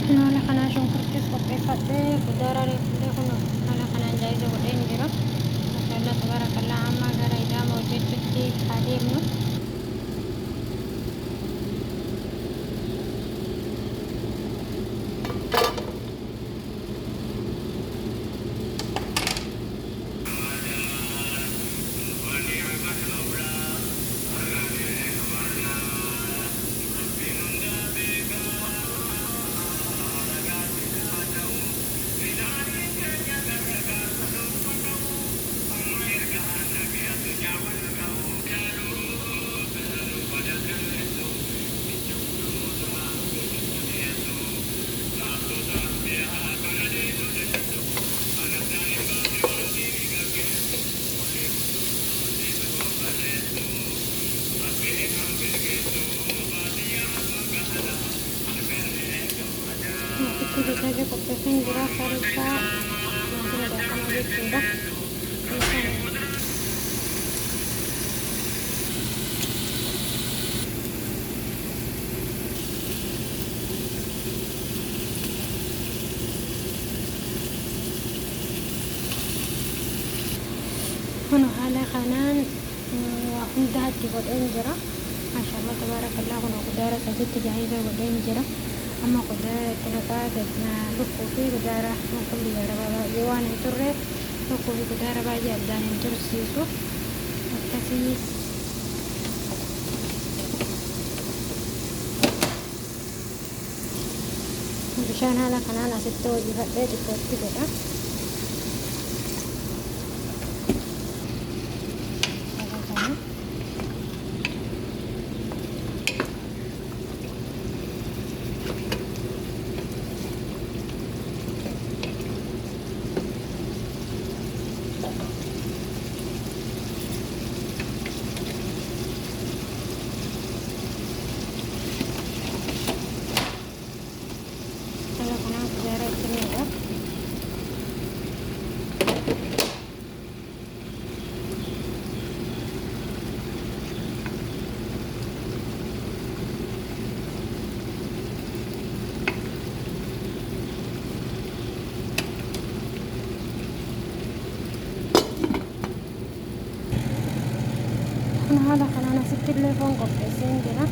Haala kanaan shunkurtiis qopheeffadhee kuduraa illee kun haala kanaan jaayisa godheen jira. Maashaallah tabaarakallaa amma gara idaama hojjechuutti adeemnu. Itu saja qopheesseen jira sarisaa wanti madaalamaa jechuudha. Kun haala kanaan waa hunda itti godheen jira. Maashaallah tabaarakallaa kun kudura sadiitti jaayisa godheen jira. Amma kudura itti naqaa lukkuu fi kudura kulli yoo waan hin turre lukkuu fi kudura baay'ee addaan hin tursiisu. Akkasii bishaan haala kanaan asitti hojjifadhee xiqqootti godha. Kun haala kanaan asitti illee foon qopheesseen jira.